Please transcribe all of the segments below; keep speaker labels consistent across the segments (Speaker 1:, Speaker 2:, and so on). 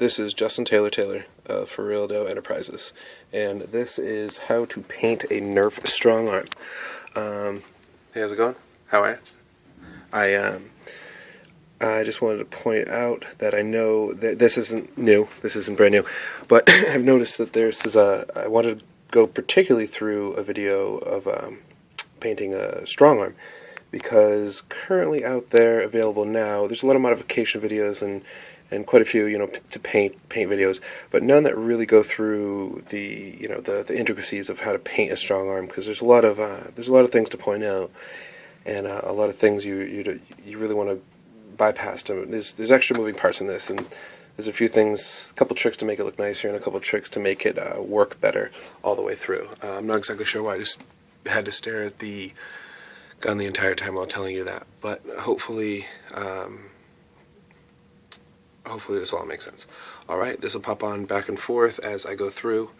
Speaker 1: This is Justin Taylor for Real Dough Enterprises, and this is how to paint a NERF Strongarm. Hey, how's it going? How are you? I just wanted to point out that I know that this isn't new, this isn't brand new, but I've noticed that I wanted to go particularly through a video of painting a Strongarm, because currently out there, available now, there's a lot of modification videos and quite a few, to paint videos, but none that really go through the intricacies of how to paint a Strongarm, because there's a lot of things to point out, and a lot of things you really want to bypass them. There's extra moving parts in this, and there's a few things, a couple tricks to make it look nicer, and a couple tricks to make it work better all the way through. I'm not exactly sure why I just had to stare at the gun the entire time while telling you that, but hopefully this all makes sense. Alright, this will pop on back and forth as I go through,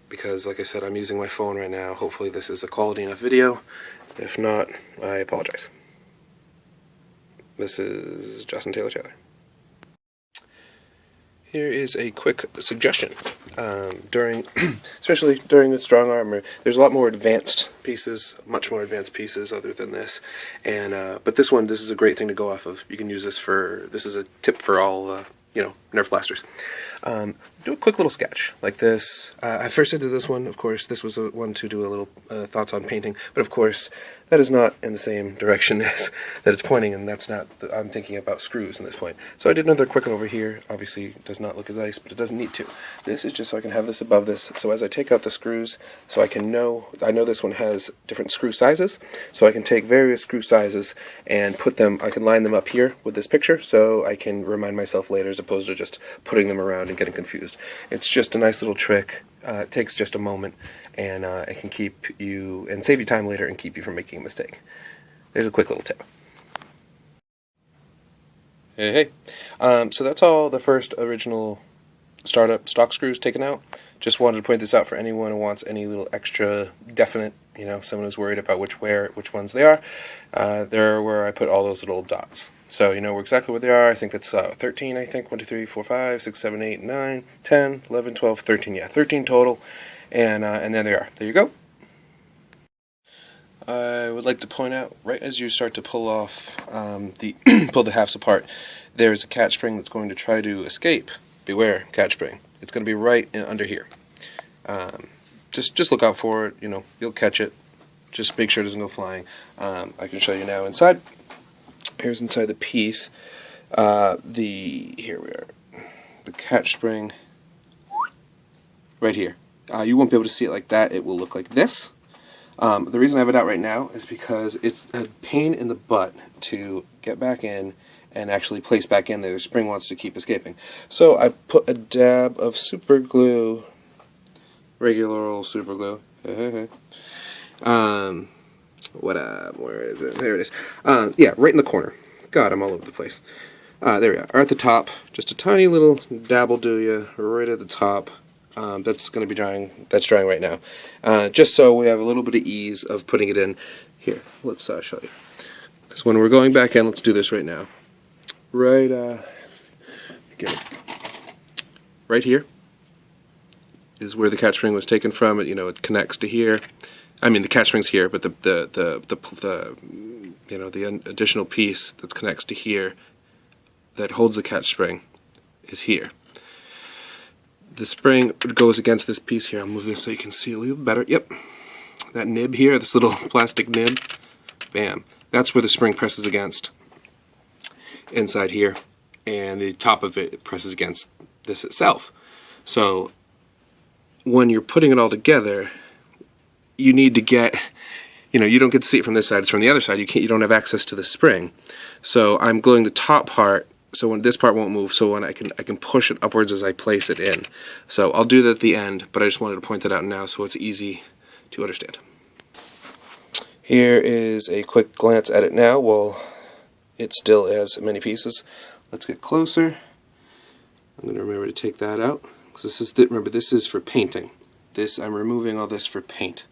Speaker 1: because like I said, I'm using my phone right now. Hopefully this is a quality enough video. If not, I apologize. This is Justin Taylor. Here is a quick suggestion. Especially during the Strongarm, there's a lot more advanced pieces, much more advanced pieces other than this. And but this is a great thing to go off of. You can use this this is a tip for all Nerf blasters. Do a quick little sketch like this. I first did this one, of course. This was one to do a little thoughts on painting, but of course that is not in the same direction as that it's pointing, and that's not. I'm thinking about screws in this point. So I did another quick one over here. Obviously, it does not look as nice, but it doesn't need to. This is just so I can have this above this. So as I take out the screws, so I know this one has different screw sizes. So I can take various screw sizes and put them. I can line them up here with this picture, so I can remind myself later, as opposed to just putting them around and getting confused. It's just a nice little trick. It takes just a moment, and it can keep you and save you time later and keep you from making a mistake. There's a quick little tip. Hey. So that's all the first original startup stock screws taken out. Just wanted to point this out for anyone who wants any little extra definite, someone who's worried about which ones they are. They're where I put all those little dots. So you know exactly what they are. I think that's 13, I think. 1, 2, 3, 4, 5, 6, 7, 8, 9, 10, 11, 12, 13. Yeah, 13 total. And there they are. There you go. I would like to point out, right as you start to pull off pull the halves apart, there's a catch spring that's going to try to escape. Beware, catch spring. It's going to be right under here. Just look out for it. You'll catch it. Just make sure it doesn't go flying. I can show you now inside. Here's inside the piece. Here we are. The catch spring right here. You won't be able to see it like that. It will look like this. The reason I have it out right now is because it's a pain in the butt to get back in and actually place back in there. The spring wants to keep escaping. So I put a dab of super glue, regular old super glue. Where is it? There it is. Yeah, right in the corner. God, I'm all over the place. There we are. At the top, just a tiny little dabble do ya right at the top. That's going to be drying. That's drying right now. Just so we have a little bit of ease of putting it in. Here, let's show you. Because when we're going back in, let's do this right now. Right here is where the catch spring was taken from. It connects to here. I mean, the catch spring's here, but the additional piece that connects to here that holds the catch spring is here. The spring goes against this piece here. I'll move this so you can see a little better. Yep, that nib here, this little plastic nib, bam. That's where the spring presses against. Inside here, and the top of it presses against this itself. So when you're putting it all together, you need to get, you don't get to see it from this side, it's from the other side. You don't have access to the spring. So I'm gluing the top part, so when this part won't move, so when I can push it upwards as I place it in. So I'll do that at the end, but I just wanted to point that out now so it's easy to understand. Here is a quick glance at it now. Well, it still has many pieces. Let's get closer. I'm going to remember to take that out, because remember, this is for painting. I'm removing all this for paint.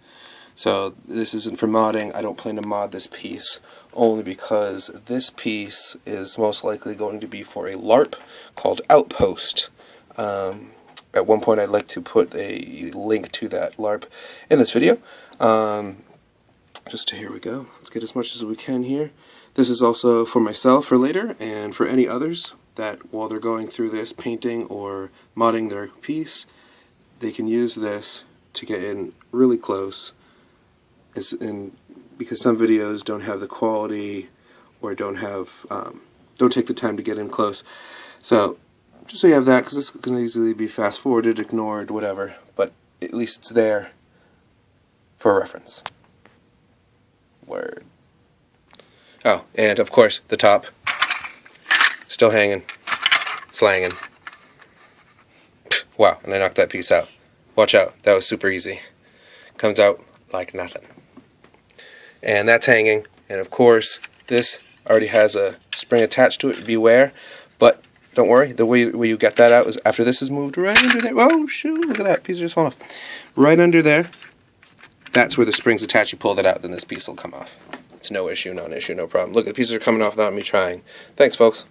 Speaker 1: So this isn't for modding. I don't plan to mod this piece only because this piece is most likely going to be for a LARP called Outpost. At one point I'd like to put a link to that LARP in this video. Here we go. Let's get as much as we can here. This is also for myself for later, and for any others that while they're going through this painting or modding their piece, they can use this to get in really close. Because some videos don't have the quality or don't take the time to get in close. So just so you have that, because this can easily be fast forwarded, ignored, whatever, but at least it's there for reference. Word. Oh, and of course the top still hanging, slanging. Wow, and I knocked that piece out. Watch out, that was super easy. Comes out like nothing. And that's hanging, and of course this already has a spring attached to it, beware, but don't worry, the way you get that out is after this is moved right under there. Oh shoot, look at that, piece just falling off. Right under there, that's where the spring's attached. You pull that out, then this piece will come off. It's no issue, not an issue, no problem. Look, the pieces are coming off without me trying. Thanks, folks.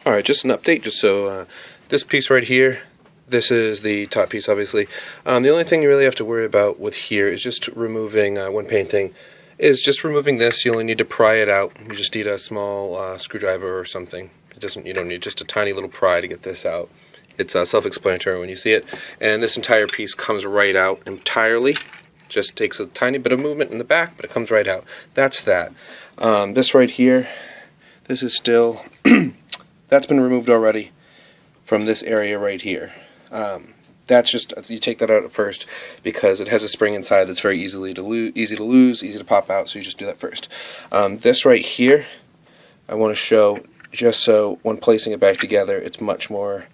Speaker 1: Alright, just an update, just so this piece right here, this is the top piece, obviously. The only thing you really have to worry about with here is just removing, when painting, is just removing this. You only need to pry it out. You just need a small screwdriver or something. You don't need just a tiny little pry to get this out. It's self-explanatory when you see it. And this entire piece comes right out entirely. Just takes a tiny bit of movement in the back, but it comes right out. That's that. This right here, this is still, that's been removed already from this area right here. That's just, you take that out at first because it has a spring inside that's very easy to lose, easy to pop out, so you just do that first. This right here, I want to show just so when placing it back together, it's much more.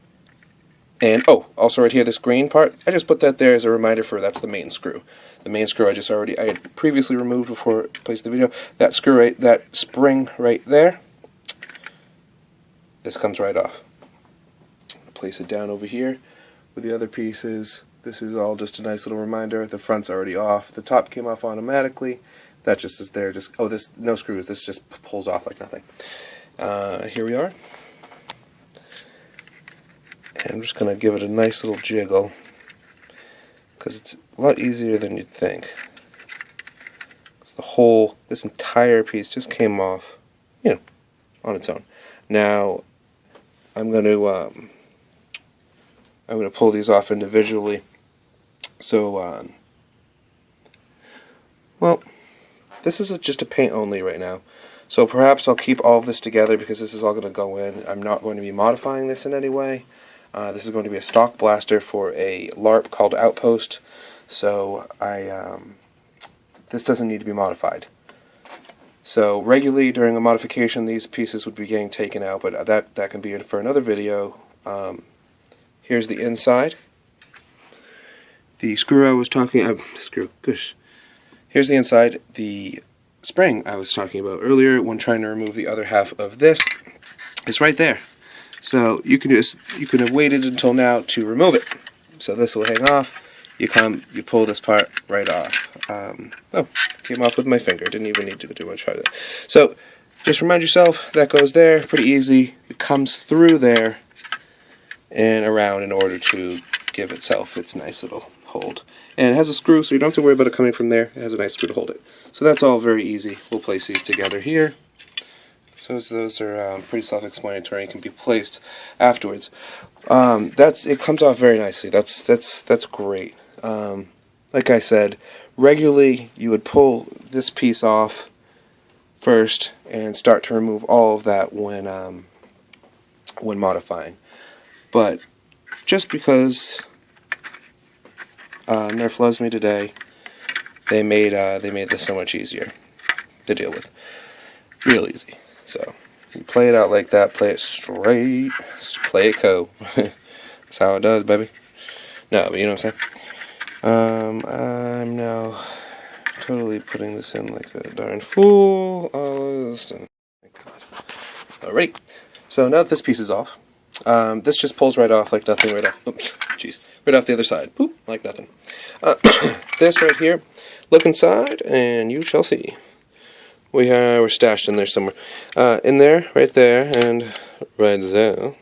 Speaker 1: And oh, also right here, this green part, I just put that there as a reminder for that's the main screw. The main screw I had previously removed before I placed the video. That screw that spring right there, this comes right off. Place it down over here with the other pieces. This is all just a nice little reminder. The front's already off. The top came off automatically. That just is there. This no screws. This just pulls off like nothing. Here we are. And I'm just going to give it a nice little jiggle because it's a lot easier than you'd think. This entire piece just came off, on its own. Now, I'm going to pull these off individually. So, well, this is just a paint only right now. So perhaps I'll keep all of this together because this is all going to go in. I'm not going to be modifying this in any way. This is going to be a stock blaster for a LARP called Outpost. So this doesn't need to be modified. So regularly during a modification, these pieces would be getting taken out, but that can be for another video. Here's the inside. The screw I was talking Here's the inside. The spring I was talking about earlier when trying to remove the other half of this is right there. So you could have waited until now to remove it. So this will hang off. You pull this part right off. Oh, came off with my finger. Didn't even need to do much harder. So just remind yourself that goes there. Pretty easy. It comes through there and around in order to give itself its nice little hold. And it has a screw, so you don't have to worry about it coming from there. It has a nice screw to hold it. So that's all very easy. We'll place these together here. So those are pretty self-explanatory and can be placed afterwards. It comes off very nicely. That's great. Like I said, regularly you would pull this piece off first and start to remove all of that when modifying. But just because NERF loves me today, they made this so much easier to deal with. Real easy. So you play it out like that, play it straight, play it co. That's how it does, baby. No, but you know what I'm saying? I'm now totally putting this in like a darn fool. Oh, this thing. Thank God. Alrighty. So now that this piece is off, this just pulls right off like nothing, right off. Oops, jeez. Right off the other side. Boop, like nothing. This right here, look inside and you shall see. We're stashed in there somewhere. In there, right there, and right there,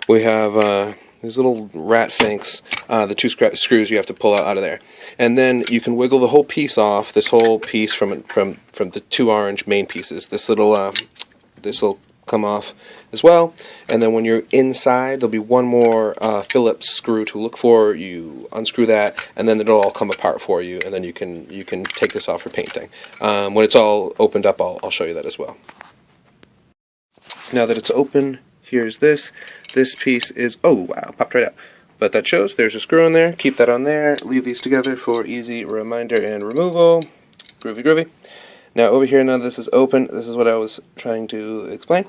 Speaker 1: we have these little rat finks, the two screws you have to pull out of there. And then you can wiggle the whole piece off, this whole piece from the two orange main pieces. This will come off as well. And then when you're inside, there'll be one more Phillips screw to look for. You unscrew that, and then it'll all come apart for you, and then you can take this off for painting. When it's all opened up, I'll show you that as well. Now that it's open, here's this. This piece is, oh wow, popped right out. But that shows there's a screw in there. Keep that on there. Leave these together for easy reminder and removal. Groovy, groovy. Now over here, now this is open. This is what I was trying to explain.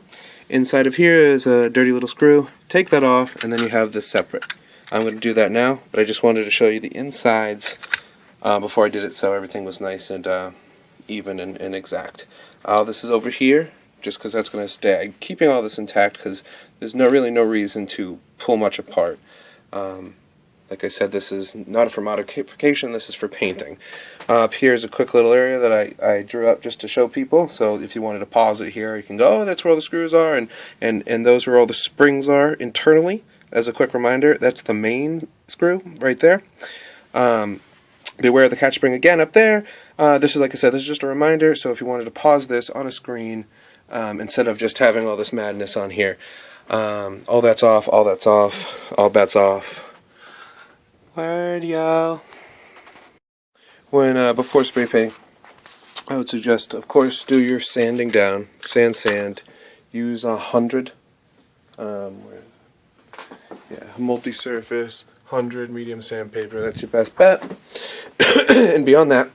Speaker 1: Inside of here is a dirty little screw. Take that off, and then you have this separate. I'm going to do that now, but I just wanted to show you the insides before I did it, so everything was nice and even and exact. This is over here, just because that's going to stay. I'm keeping all this intact because there's really no reason to pull much apart. Like I said, this is not for modification, this is for painting. Up here is a quick little area that I drew up just to show people, so if you wanted to pause it here, you can go, oh, that's where all the screws are, and those are where all the springs are internally. As a quick reminder, that's the main screw right there. Beware of the catch spring again up there. This is, like I said, this is just a reminder, so if you wanted to pause this on a screen, instead of just having all this madness on here, all that's off, all bets off. Word, y'all. When before spray painting, I would suggest, of course, do your sanding down. Sand. Use 100. Multi-surface 100 medium sandpaper. That's your best bet. And beyond that,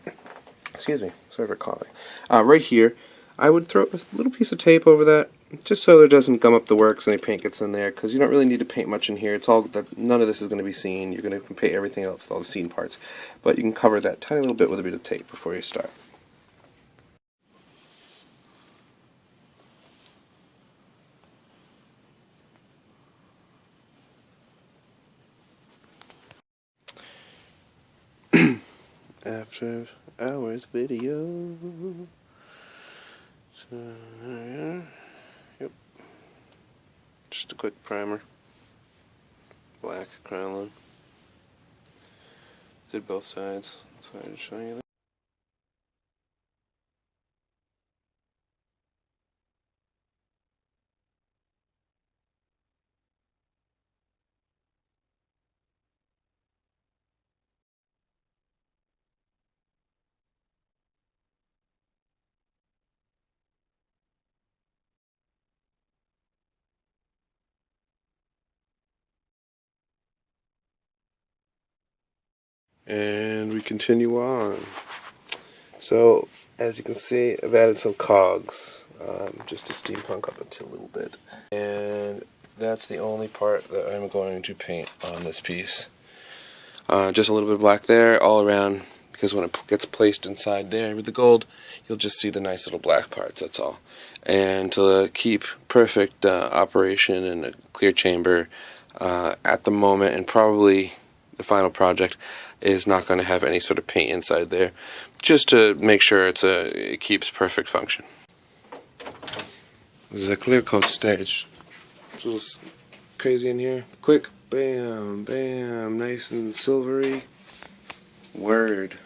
Speaker 1: excuse me, sorry for coughing. Right here, I would throw a little piece of tape over that, just so it doesn't gum up the works and any paint gets in there, because you don't really need to paint much in here. It's all that, none of this is going to be seen. You're going to paint everything else, all the seen parts, but you can cover that tiny little bit with a bit of tape before you start. After hours video. So, yep. Just a quick primer. Black Krylon. Did both sides. So I just show you that. And we continue on. So, as you can see, I've added some cogs, just to steampunk up it a little bit. And that's the only part that I'm going to paint on this piece. Just a little bit of black there, all around, because when it gets placed inside there with the gold, you'll just see the nice little black parts, that's all. And to keep perfect operation in a clear chamber at the moment, and probably the final project is not going to have any sort of paint inside there, just to make sure it keeps perfect function. This is a clear coat stage. It's a little crazy in here. Quick, bam, bam, nice and silvery. Word.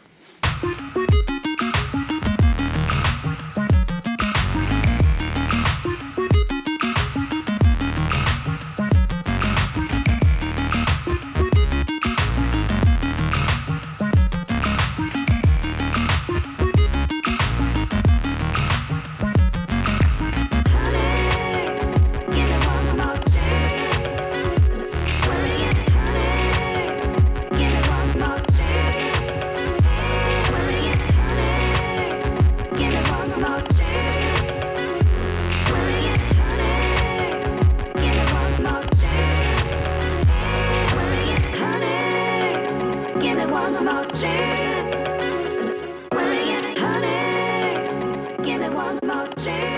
Speaker 2: One more chance. Worry and honey, give it one more chance.